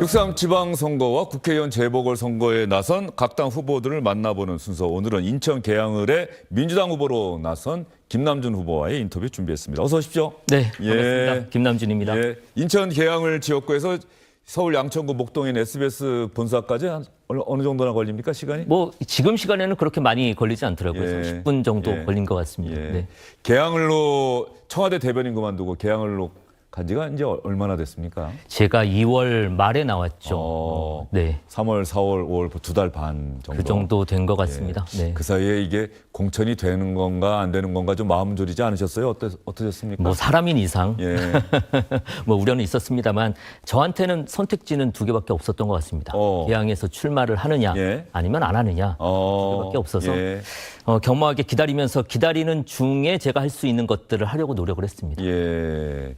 6.3 지방선거와 국회의원 재보궐선거에 나선 각 당 후보들을 만나보는 순서. 오늘은 인천 계양을의 민주당 후보로 나선 김남준 후보와의 인터뷰 준비했습니다. 어서 오십시오. 네, 반갑습니다. 김남준입니다. 예, 인천 계양을 지역구에서 서울 양천구 목동인 SBS 본사까지 어느 정도나 걸립니까, 시간이? 뭐 지금 시간에는 그렇게 많이 걸리지 않더라고요. 예. 10분 정도 예. 걸린 것 같습니다. 예. 네. 계양을로 청와대 대변인 그만두고 계양을로 간 지가 이제 얼마나 됐습니까? 제가 2월 말에 나왔죠. 네. 3월, 4월, 5월 두 달 반 정도. 그 정도 된 것 같습니다. 예. 네. 그 사이에 이게 공천이 되는 건가 안 되는 건가 좀 마음 졸이지 않으셨어요? 어떠셨습니까? 뭐 사람인 이상 예. 뭐 우려는 있었습니다만 저한테는 선택지는 두 개밖에 없었던 것 같습니다. 계양에서 출마를 하느냐 예. 아니면 안 하느냐 두 개밖에 없어서 예. 겸허하게 기다리면서 기다리는 중에 제가 할 수 있는 것들을 하려고 노력을 했습니다. 예.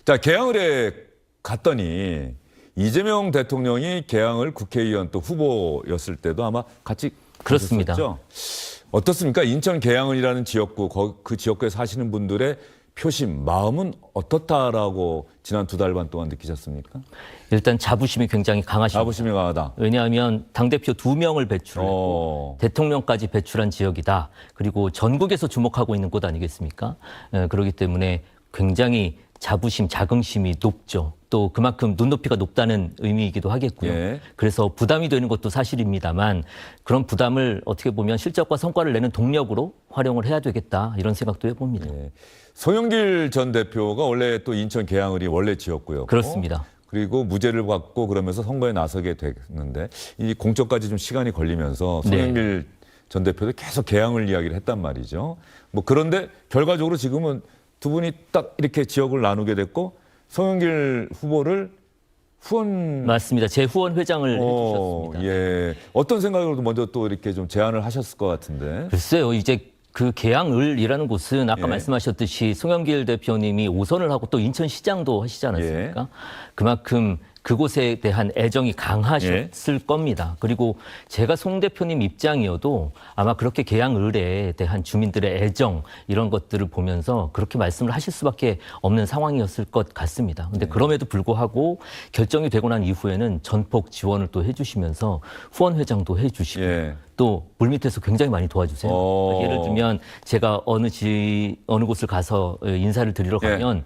자, 계양을에 갔더니 이재명 대통령이 계양을 국회의원 또 후보였을 때도 아마 같이 그렇습니다. 가셨었죠? 어떻습니까? 인천 계양을이라는 지역구, 그 지역구에 사시는 분들의 표심, 마음은 어떻다라고 지난 두 달 반 동안 느끼셨습니까? 일단 자부심이 굉장히 강하십니다. 자부심이 강하다. 왜냐하면 당대표 2명을 배출했고 대통령까지 배출한 지역이다. 그리고 전국에서 주목하고 있는 곳 아니겠습니까? 그렇기 때문에 굉장히 자부심, 자긍심이 높죠. 또 그만큼 눈높이가 높다는 의미이기도 하겠고요. 예. 그래서 부담이 되는 것도 사실입니다만 그런 부담을 어떻게 보면 실적과 성과를 내는 동력으로 활용을 해야 되겠다 이런 생각도 해봅니다. 예. 송영길 전 대표가 원래 또 인천 계양을이 원래 지역구였고 그렇습니다. 그리고 무죄를 받고 그러면서 선거에 나서게 됐는데 이 공천까지 좀 시간이 걸리면서 송영길 전 대표도 계속 계양을 이야기를 했단 말이죠. 뭐 그런데 결과적으로 지금은 두 분이 딱 이렇게 지역을 나누게 됐고 송영길 후보를 후원 맞습니다. 제 후원 회장을 해주셨습니다. 예. 어떤 생각으로 먼저 또 이렇게 좀 제안을 하셨을 것 같은데. 글쎄요. 이제 그 계양을이라는 곳은 아까 예. 말씀하셨듯이 송영길 대표님이 5선을 하고 또 인천시장도 하시지 않았습니까? 예. 그만큼 그곳에 대한 애정이 강하셨을 겁니다. 그리고 제가 송 대표님 입장이어도 아마 그렇게 계양을에 대한 주민들의 애정 이런 것들을 보면서 그렇게 말씀을 하실 수밖에 없는 상황이었을 것 같습니다. 근데 그럼에도 불구하고 결정이 되고 난 이후에는 전폭 지원을 또 해주시면서 후원 회장도 해주시고 예. 또 물밑에서 굉장히 많이 도와주세요. 예를 들면 제가 어느 곳을 가서 인사를 드리러 가면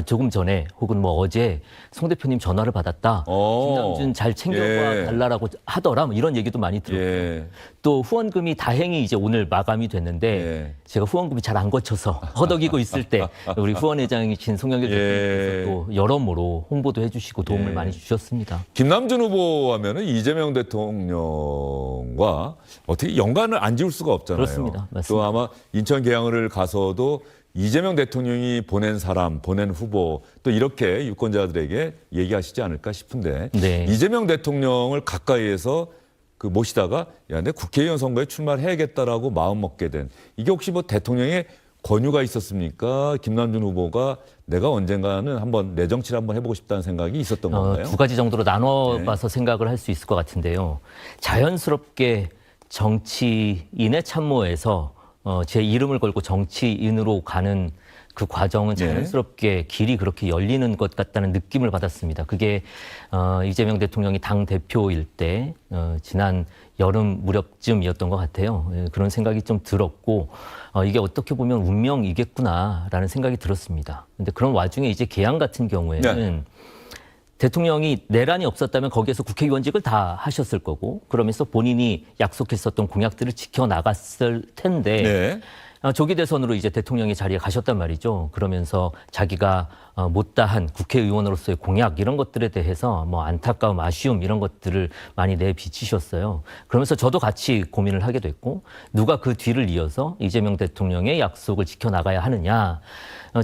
조금 전에 혹은 뭐 어제 송 대표님 전화를 받았다. 김남준 잘 챙겨봐 달라라고 하더라. 뭐 이런 얘기도 많이 들었고요. 예. 또 후원금이 다행히 이제 오늘 마감이 됐는데 제가 후원금이 잘 안 거쳐서 허덕이고 있을 때 우리 후원회장이신 송영길 대표님께서 또 여러모로 홍보도 해주시고 도움을 많이 주셨습니다. 김남준 후보 하면은 이재명 대통령과 어떻게 연관을 안 지울 수가 없잖아요. 그렇습니다. 맞습니다. 또 아마 인천 계양을을 가서도 이재명 대통령이 보낸 사람, 보낸 후보 또 이렇게 유권자들에게 얘기하시지 않을까 싶은데 네. 이재명 대통령을 가까이에서 그 모시다가 야, 내 국회의원 선거에 출마를 해야겠다라고 마음 먹게 된 이게 혹시 뭐 대통령의 권유가 있었습니까? 김남준 후보가 내가 언젠가는 한번 내 정치를 한번 해보고 싶다는 생각이 있었던 건가요? 두 가지 정도로 나눠봐서 생각을 할 수 있을 것 같은데요. 자연스럽게 정치인의 참모에서 제 이름을 걸고 정치인으로 가는 그 과정은 자연스럽게 길이 그렇게 열리는 것 같다는 느낌을 받았습니다. 그게 이재명 대통령이 당 대표일 때 지난 여름 무렵쯤이었던 것 같아요. 그런 생각이 좀 들었고 이게 어떻게 보면 운명이겠구나라는 생각이 들었습니다. 근데 그런 와중에 이제 계양 같은 경우에는 대통령이 내란이 없었다면 거기에서 국회의원직을 다 하셨을 거고 그러면서 본인이 약속했었던 공약들을 지켜나갔을 텐데 조기 대선으로 이제 대통령의 자리에 가셨단 말이죠. 그러면서 자기가 못다한 국회의원으로서의 공약 이런 것들에 대해서 뭐 안타까움, 아쉬움 이런 것들을 많이 내비치셨어요. 그러면서 저도 같이 고민을 하게 됐고 누가 그 뒤를 이어서 이재명 대통령의 약속을 지켜나가야 하느냐.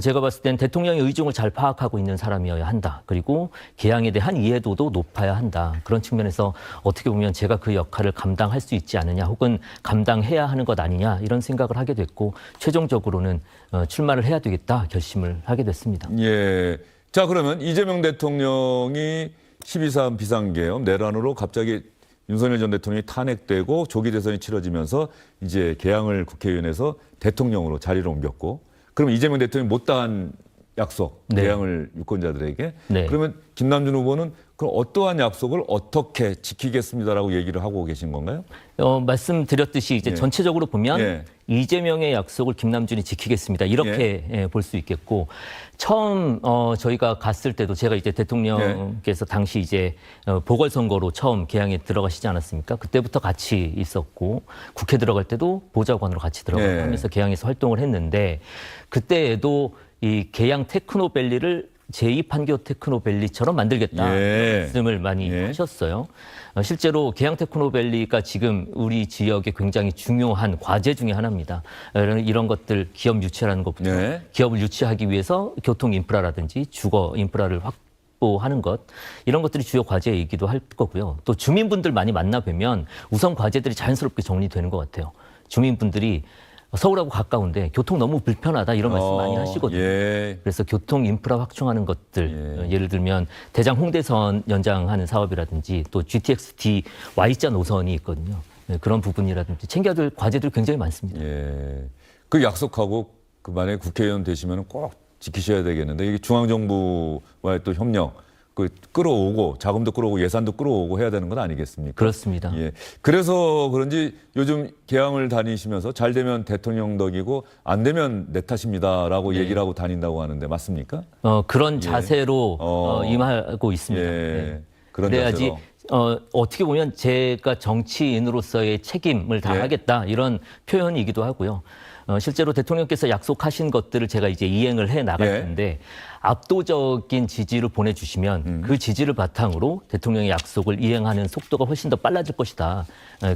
제가 봤을 땐 대통령의 의중을 잘 파악하고 있는 사람이어야 한다. 그리고 계양에 대한 이해도도 높아야 한다. 그런 측면에서 어떻게 보면 제가 그 역할을 감당할 수 있지 않느냐 혹은 감당해야 하는 것 아니냐 이런 생각을 하게 됐고 최종적으로는 출마를 해야 되겠다 결심을 하게 됐습니다. 예. 자, 그러면 이재명 대통령이 12.3 비상계엄 내란으로 갑자기 윤석열 전 대통령이 탄핵되고 조기 대선이 치러지면서 이제 계양을 국회의원에서 대통령으로 자리를 옮겼고 그럼 이재명 대통령이 못다한 약속, 네. 계양을 유권자들에게. 네. 그러면 김남준 후보는 그럼 어떠한 약속을 어떻게 지키겠습니다라고 얘기를 하고 계신 건가요? 말씀드렸듯이 이제 예. 전체적으로 보면 예. 이재명의 약속을 김남준이 지키겠습니다. 이렇게 볼 수 있겠고 처음 저희가 갔을 때도 제가 이제 대통령께서 당시 이제 보궐선거로 처음 개항에 들어가시지 않았습니까? 그때부터 같이 있었고 국회 들어갈 때도 보좌관으로 같이 들어가면서 개항에서 활동을 했는데 그때에도 이 개항 테크노밸리를 제2판교 테크노밸리처럼 만들겠다 말씀을 많이 하셨어요. 실제로 개항 테크노밸리가 지금 우리 지역에 굉장히 중요한 과제 중에 하나입니다. 이런 것들 기업 유치라는 것부터 기업을 유치하기 위해서 교통 인프라라든지 주거 인프라를 확보하는 것 이런 것들이 주요 과제이기도 할 거고요. 또 주민분들 많이 만나 뵈면 우선 과제들이 자연스럽게 정리되는 것 같아요. 주민분들이 서울하고 가까운데 교통 너무 불편하다 이런 말씀 많이 하시거든요. 그래서 교통 인프라 확충하는 것들 예를 들면 대장 홍대선 연장하는 사업이라든지 또 GTX-D Y자 노선이 있거든요. 그런 부분이라든지 챙겨야 될 과제들이 굉장히 많습니다. 그 약속하고 그 만약에 국회의원 되시면 꼭 지키셔야 되겠는데 이게 중앙정부와의 또 협력 그 끌어오고 자금도 끌어오고 예산도 끌어오고 해야 되는 건 아니겠습니까? 그렇습니다. 그래서 그런지 요즘 개항을 다니시면서 잘 되면 대통령 덕이고 안 되면 내 탓입니다라고 얘기를 하고 다닌다고 하는데 맞습니까? 그런 자세로 임하고 있습니다. 그런 그래야지 자세로. 어떻게 보면 제가 정치인으로서의 책임을 다하겠다 이런 표현이기도 하고요. 실제로 대통령께서 약속하신 것들을 제가 이제 이행을 해 나갈 텐데 압도적인 지지를 보내주시면 그 지지를 바탕으로 대통령의 약속을 이행하는 속도가 훨씬 더 빨라질 것이다.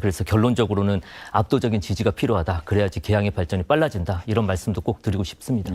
그래서 결론적으로는 압도적인 지지가 필요하다. 그래야지 개항의 발전이 빨라진다. 이런 말씀도 꼭 드리고 싶습니다.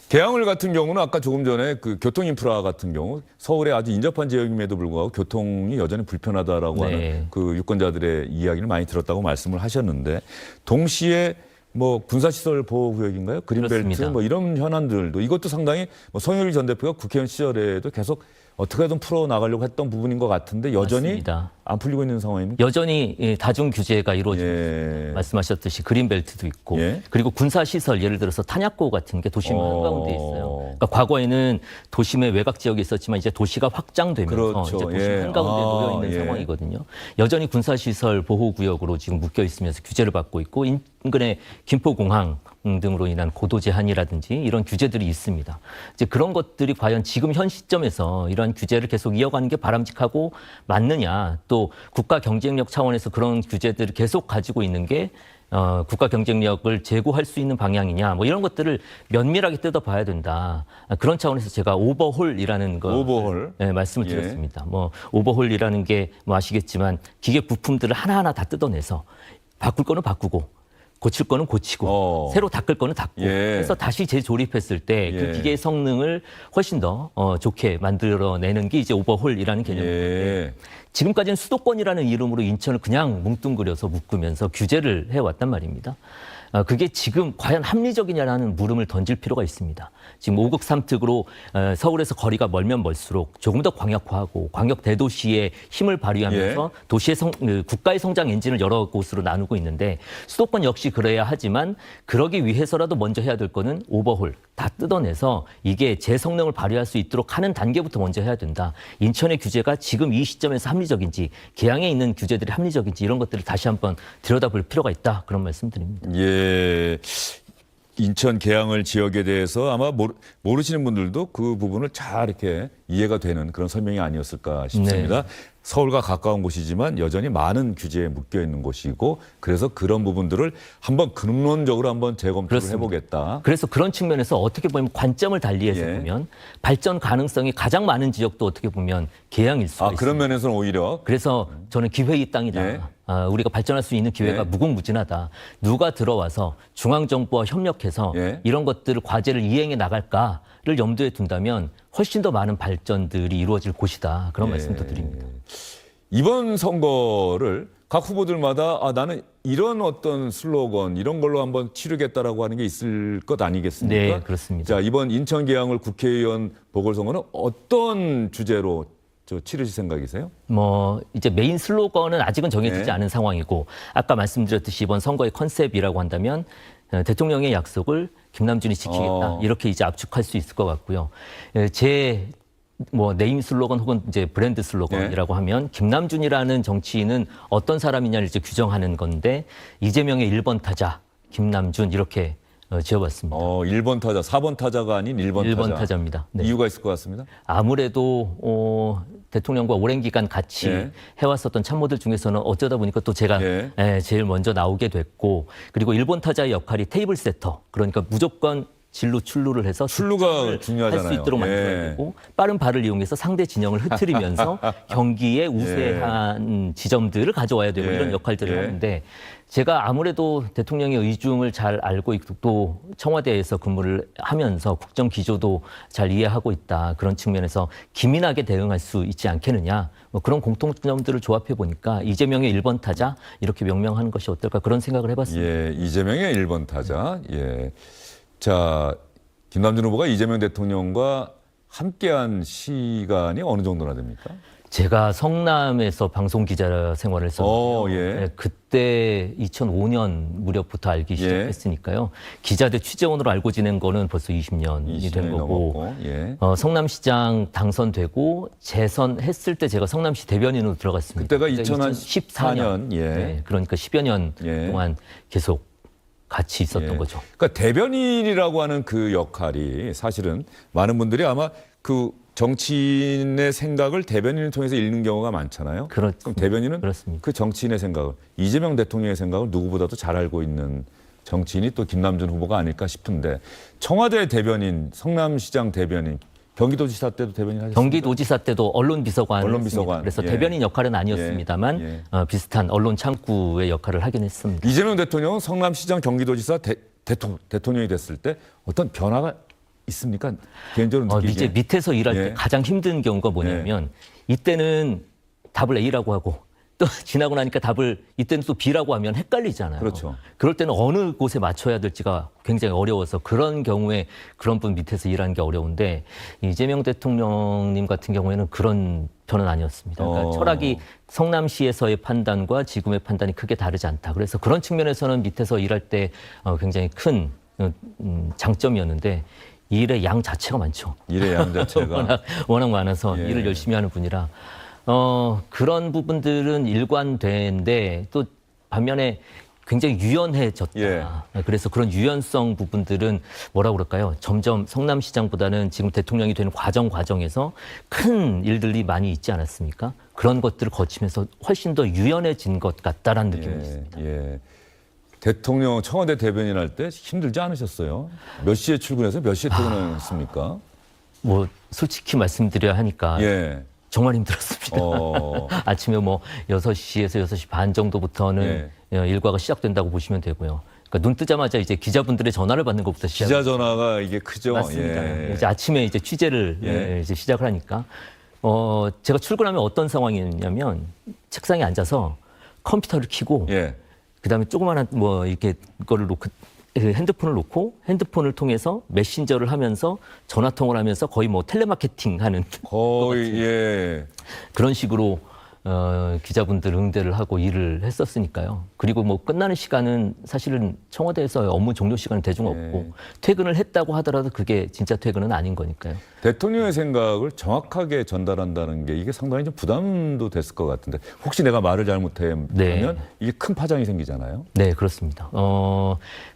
개항을 같은 경우는 아까 조금 전에 그 교통 인프라 같은 경우 서울에 아주 인접한 지역임에도 불구하고 교통이 여전히 불편하다라고 하는 그 유권자들의 이야기를 많이 들었다고 말씀을 하셨는데 동시에 뭐 군사시설 보호구역인가요? 그린벨트 그렇습니다. 뭐 이런 현안들도 이것도 상당히 뭐 송영길 전 대표가 국회의원 시절에도 계속 어떻게든 풀어 나가려고 했던 부분인 것 같은데 여전히 맞습니다. 안 풀리고 있는 상황입니까? 여전히 다중 규제가 이루어지고 있습니다. 말씀하셨듯이 그린벨트도 있고 그리고 군사시설 예를 들어서 탄약고 같은 게 도심 한가운데 있어요. 그러니까 과거에는 도심의 외곽 지역에 있었지만 이제 도시가 확장되면서 이제 도심 한가운데 놓여 있는 상황이거든요. 여전히 군사시설 보호구역으로 지금 묶여 있으면서 규제를 받고 있고 인근의 김포공항 등으로 인한 고도 제한이라든지 이런 규제들이 있습니다. 이제 그런 것들이 과연 지금 현 시점에서 이러한 규제를 계속 이어가는 게 바람직하고 맞느냐, 또 국가 경쟁력 차원에서 그런 규제들을 계속 가지고 있는 게 국가 경쟁력을 제고할 수 있는 방향이냐, 뭐 이런 것들을 면밀하게 뜯어봐야 된다. 그런 차원에서 제가 오버홀이라는 거 말씀을 드렸습니다. 뭐 오버홀이라는 게 뭐 아시겠지만 기계 부품들을 하나하나 다 뜯어내서 바꿀 거는 바꾸고. 고칠 거는 고치고 새로 닦을 거는 닦고 해서 다시 재조립했을 때 그 기계의 성능을 훨씬 더 좋게 만들어내는 게 이제 오버홀이라는 개념인데 지금까지는 수도권이라는 이름으로 인천을 그냥 뭉뚱그려서 묶으면서 규제를 해왔단 말입니다. 그게 지금 과연 합리적이냐라는 물음을 던질 필요가 있습니다. 지금 5급 3특으로 서울에서 거리가 멀면 멀수록 조금 더 광역화하고 광역 대도시의 힘을 발휘하면서 도시의 국가의 성장 엔진을 여러 곳으로 나누고 있는데 수도권 역시 그래야 하지만 그러기 위해서라도 먼저 해야 될 거는 오버홀 다 뜯어내서 이게 제 성능을 발휘할 수 있도록 하는 단계부터 먼저 해야 된다. 인천의 규제가 지금 이 시점에서 합리적인지 개항에 있는 규제들이 합리적인지 이런 것들을 다시 한번 들여다볼 필요가 있다. 그런 말씀드립니다. 인천 계양을 지역에 대해서 아마 모르시는 분들도 그 부분을 잘 이렇게 이해가 되는 그런 설명이 아니었을까 싶습니다. 서울과 가까운 곳이지만 여전히 많은 규제에 묶여 있는 곳이고 그래서 그런 부분들을 한번 근본적으로 한번 재검토를 해보겠다. 그래서 그런 측면에서 어떻게 보면 관점을 달리해서 보면 발전 가능성이 가장 많은 지역도 어떻게 보면 계양일 수가 있습니다. 그런 면에서는 오히려 그래서 저는 기회의 땅이다. 우리가 발전할 수 있는 기회가 무궁무진하다. 누가 들어와서 중앙정부와 협력해서 이런 것들을 과제를 이행해 나갈까를 염두에 둔다면 훨씬 더 많은 발전들이 이루어질 곳이다. 그런 말씀도 드립니다. 이번 선거를 각 후보들마다 나는 이런 어떤 슬로건 이런 걸로 한번 치르겠다라고 하는 게 있을 것 아니겠습니까? 네, 그렇습니다. 자, 이번 인천 계양을 국회의원 보궐선거는 어떤 주제로 치르실 생각이세요? 뭐 이제 메인 슬로건은 아직은 정해지지 않은 상황이고 아까 말씀드렸듯이 이번 선거의 컨셉이라고 한다면 대통령의 약속을 김남준이 지키겠다 이렇게 이제 압축할 수 있을 것 같고요. 제 뭐 네임 슬로건 혹은 이제 브랜드 슬로건이라고 하면 김남준이라는 정치인은 어떤 사람이냐를 이제 규정하는 건데 이재명의 1번 타자 김남준 이렇게 지어봤습니다. 1번 타자, 4번 타자가 아닌 1번 타자. 타자입니다. 네. 이유가 있을 것 같습니다. 아무래도 대통령과 오랜 기간 같이 해왔었던 참모들 중에서는 어쩌다 보니까 또 제가 제일 먼저 나오게 됐고 그리고 1번 타자의 역할이 테이블 세터 그러니까 무조건 진로 출루를 해서 출루가 중요하잖아요. 할 수 있도록 만들어야 되고 빠른 발을 이용해서 상대 진영을 흐트리면서 경기에 우세한 지점들을 가져와야 되고 이런 역할들을 하는데 제가 아무래도 대통령의 의중을 잘 알고 있고 또 청와대에서 근무를 하면서 국정 기조도 잘 이해하고 있다. 그런 측면에서 기민하게 대응할 수 있지 않겠느냐. 뭐 그런 공통점들을 조합해 보니까 이재명의 1번 타자 이렇게 명명하는 것이 어떨까 그런 생각을 해봤습니다. 예, 이재명의 1번 타자. 예. 자, 김남준 후보가 이재명 대통령과 함께한 시간이 어느 정도나 됩니까? 제가 성남에서 방송 기자 생활을 했었는데요. 예. 그때 2005년 무렵부터 알기 시작했으니까요. 기자대 취재원으로 알고 지낸 거는 벌써 20년이 된 거고. 성남시장 당선되고 재선했을 때 제가 성남시 대변인으로 들어갔습니다. 그때가 2014년. 네, 그러니까 10여 년 동안 계속 같이 있었던 거죠. 그러니까 대변인이라고 하는 그 역할이 사실은 많은 분들이 아마 그 정치인의 생각을 대변인을 통해서 읽는 경우가 많잖아요. 그럼 대변인은 그렇습니다. 그 정치인의 생각을 이재명 대통령의 생각을 누구보다도 잘 알고 있는 정치인이 또 김남준 후보가 아닐까 싶은데 청와대 대변인, 성남시장 대변인, 경기도지사 때도 대변인 하셨습니까? 경기도지사 때도 언론비서관. 언론비서관. 그래서 대변인 역할은 아니었습니다만 비슷한 언론 창구의 역할을 하긴 했습니다. 이재명 대통령은 성남시장, 경기도지사 대통령이 됐을 때 어떤 변화가 있습니까? 개인적으로 느끼기에. 이제 밑에서 일할 때 가장 힘든 경우가 뭐냐면 이때는 답을 A라고 하고 또 지나고 나니까 답을 이때는 또 B라고 하면 헷갈리잖아요. 그렇죠. 그럴 때는 어느 곳에 맞춰야 될지가 굉장히 어려워서 그런 경우에 그런 분 밑에서 일하는 게 어려운데 이재명 대통령님 같은 경우에는 그런 편은 아니었습니다. 그러니까 철학이 성남시에서의 판단과 지금의 판단이 크게 다르지 않다. 그래서 그런 측면에서는 밑에서 일할 때 굉장히 큰 장점이었는데 일의 양 자체가 많죠. 일의 양 자체가 워낙 많아서 일을 열심히 하는 분이라 그런 부분들은 일관되는데 또 반면에 굉장히 유연해졌다. 그래서 그런 유연성 부분들은 뭐라고 그럴까요? 점점 성남시장보다는 지금 대통령이 되는 과정에서 큰 일들이 많이 있지 않았습니까? 그런 것들을 거치면서 훨씬 더 유연해진 것 같다라는 느낌이 있습니다. 대통령 청와대 대변인 할 때 힘들지 않으셨어요? 몇 시에 출근해서 몇 시에 퇴근했습니까? 뭐 솔직히 말씀드려야 하니까 정말 힘들었습니다. 아침에 뭐 6시에서 6시 반 정도부터는 일과가 시작된다고 보시면 되고요. 그러니까 눈 뜨자마자 이제 기자분들의 전화를 받는 것부터 시작. 기자 전화가 이게 크죠. 맞습니다. 이제 아침에 이제 취재를 이제 시작을 하니까 제가 출근하면 어떤 상황이었냐면 책상에 앉아서 컴퓨터를 켜고 그다음에 조그마한 뭐 이렇게 그거를 놓고 핸드폰을 놓고 핸드폰을 통해서 메신저를 하면서 전화 통화를 하면서 거의 뭐 텔레마케팅 하는 거의 그런 식으로 기자분들 응대를 하고 일을 했었으니까요. 그리고 뭐 끝나는 시간은 사실은 청와대에서 업무 종료 시간은 대중 없고 퇴근을 했다고 하더라도 그게 진짜 퇴근은 아닌 거니까요. 대통령의 생각을 정확하게 전달한다는 게 이게 상당히 좀 부담도 됐을 것 같은데 혹시 내가 말을 잘못하면 이게 큰 파장이 생기잖아요. 네, 그렇습니다.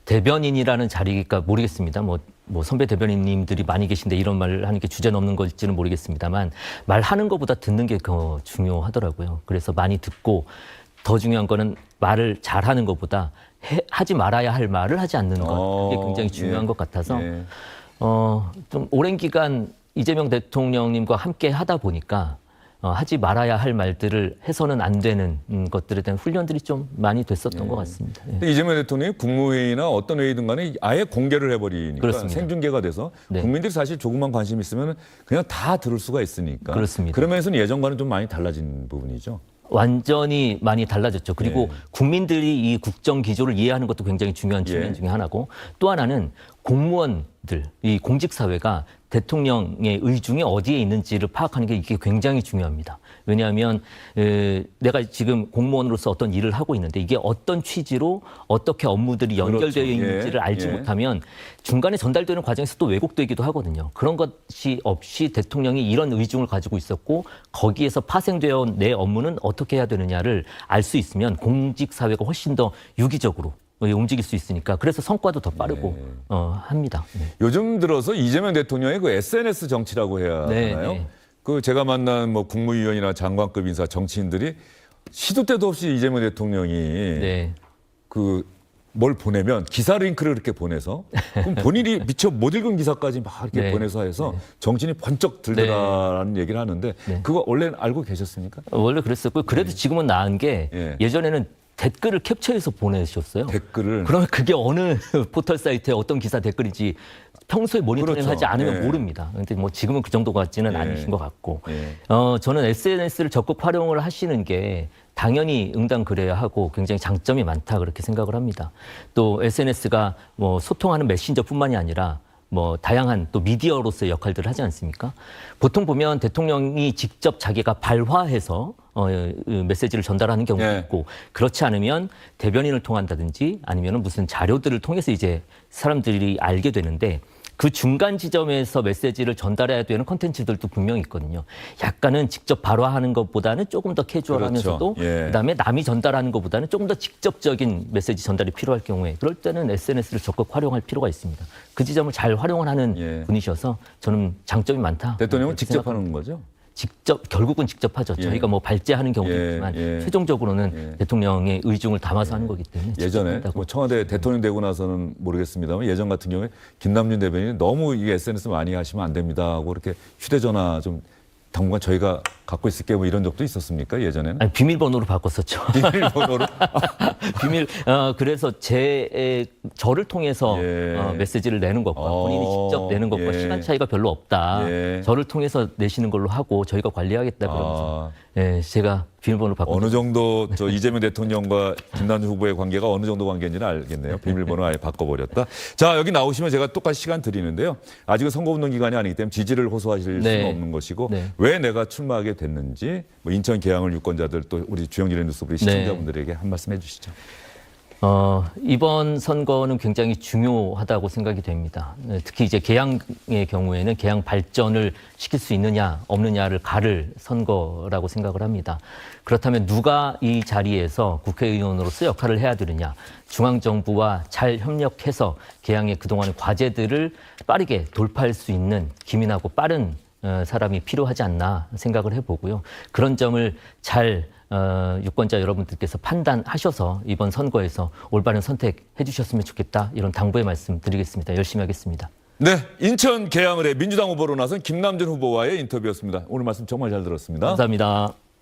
대변인이라는 자리가 모르겠습니다. 뭐 선배 대변인님들이 많이 계신데 이런 말을 하는 게 주제 넘는 걸지는 모르겠습니다만 말하는 것보다 듣는 게 더 중요하더라고요. 그래서 많이 듣고 더 중요한 거는 말을 잘하는 것보다 하지 말아야 할 말을 하지 않는 것 그게 굉장히 중요한 것 같아서 좀 오랜 기간 이재명 대통령님과 함께 하다 보니까 하지 말아야 할 말들을 해서는 안 되는 것들에 대한 훈련들이 좀 많이 됐었던 것 같습니다. 이재명 대통령이 국무회의나 어떤 회의든 간에 아예 공개를 해버리니까 그렇습니다. 생중계가 돼서 국민들이 사실 조금만 관심 있으면 그냥 다 들을 수가 있으니까. 그렇습니다. 그런 면에서는 예전과는 좀 많이 달라진 부분이죠. 완전히 많이 달라졌죠. 그리고 국민들이 이 국정 기조를 이해하는 것도 굉장히 중요한 측면 중에 하나고 또 하나는 공무원 이 공직사회가 대통령의 의중이 어디에 있는지를 파악하는 게 이게 굉장히 중요합니다. 왜냐하면 내가 지금 공무원으로서 어떤 일을 하고 있는데 이게 어떤 취지로 어떻게 업무들이 연결되어 그렇죠. 있는지를 예, 알지 예. 못하면 중간에 전달되는 과정에서 또 왜곡되기도 하거든요. 그런 것이 없이 대통령이 이런 의중을 가지고 있었고 거기에서 파생되어 온 내 업무는 어떻게 해야 되느냐를 알 수 있으면 공직사회가 훨씬 더 유기적으로 움직일 수 있으니까 그래서 성과도 더 빠르고 합니다. 네. 요즘 들어서 이재명 대통령의 그 SNS 정치라고 해야 네, 하나요? 네. 그 제가 만난 뭐 국무위원이나 장관급 인사 정치인들이 시도 때도 없이 이재명 대통령이 네. 그 뭘 보내면 기사 링크를 이렇게 보내서 그럼 본인이 미처 못 읽은 기사까지 막 이렇게 네. 보내서 해서 정신이 번쩍 들더라라는 얘기를 하는데 그거 원래는 알고 계셨습니까? 원래 그랬었고 그래도 지금은 나은 게 예. 예전에는 댓글을 캡처해서 보내주셨어요. 댓글을 그러면 그게 어느 포털 사이트에 어떤 기사 댓글인지 평소에 모니터링 그렇죠. 하지 않으면 예. 모릅니다. 근데 뭐 지금은 그 정도 같지는 예. 않으신 것 같고. 예. 저는 SNS를 적극 활용을 하시는 게 당연히 응당 그래야 하고 굉장히 장점이 많다 그렇게 생각을 합니다. 또 SNS가 뭐 소통하는 메신저뿐만이 아니라 뭐 다양한 또 미디어로서의 역할들을 하지 않습니까? 보통 보면 대통령이 직접 자기가 발화해서 메시지를 전달하는 경우도 네. 있고 그렇지 않으면 대변인을 통한다든지 아니면 무슨 자료들을 통해서 이제 사람들이 알게 되는데 그 중간 지점에서 메시지를 전달해야 되는 콘텐츠들도 분명히 있거든요. 약간은 직접 발화하는 것보다는 조금 더 캐주얼하면서도 그렇죠. 예. 그다음에 남이 전달하는 것보다는 조금 더 직접적인 메시지 전달이 필요할 경우에 그럴 때는 SNS를 적극 활용할 필요가 있습니다. 그 지점을 잘 활용을 하는 예. 분이셔서 저는 장점이 많다. 대통령은 그렇게 직접 생각합니다. 하는 거죠? 직접 결국은 직접 하죠. 예. 저희가 뭐 발제하는 경우도 예, 있지만 예. 최종적으로는 대통령의 의중을 담아서 하는 거기 때문에 직접 예전에 한다고. 뭐 청와대 대통령 되고 나서는 모르겠습니다만 예전 같은 경우에 김남준 대변인이 너무 이 SNS 많이 하시면 안 됩니다 하고 이렇게 휴대전화 좀 당분간 저희가 갖고 있을게 뭐 이런 적도 있었습니까 예전에는? 아니, 비밀번호로 바꿨었죠. 비밀번호로 비밀 그래서 저를 통해서 예. 메시지를 내는 것과 본인이 직접 내는 것과 예. 시간 차이가 별로 없다. 예. 저를 통해서 내시는 걸로 하고 저희가 관리하겠다 그러면서 제가 비밀번호를 바꿨 어느 정도 저 이재명 대통령과 김남준 후보의 관계가 어느 정도 관계인지는 알겠네요. 비밀번호 아예 바꿔버렸다. 자 여기 나오시면 제가 똑같이 시간 드리는데요. 아직은 선거운동 기간이 아니기 때문에 지지를 호소하실 네. 수는 없는 것이고 네. 왜 내가 출마하게 됐는지 뭐 인천 계양을 유권자들 또 우리 주영진의 뉴스 우리 시청자분들에게 한 말씀 해주시죠. 이번 선거는 굉장히 중요하다고 생각이 됩니다. 특히 이제 개항의 경우에는 개항 발전을 시킬 수 있느냐 없느냐를 가를 선거라고 생각을 합니다. 그렇다면 누가 이 자리에서 국회의원으로서 역할을 해야 되느냐, 중앙정부와 잘 협력해서 개항의 그동안 과제들을 빠르게 돌파할 수 있는 기민하고 빠른 사람이 필요하지 않나 생각을 해보고요. 그런 점을 잘 유권자 여러분들께서 판단하셔서 이번 선거에서 올바른 선택해 주셨으면 좋겠다. 이런 당부의 말씀 드리겠습니다. 열심히 하겠습니다. 네, 인천 계양을의 민주당 후보로 나선 김남준 후보와의 인터뷰였습니다. 오늘 말씀 정말 잘 들었습니다. 감사합니다.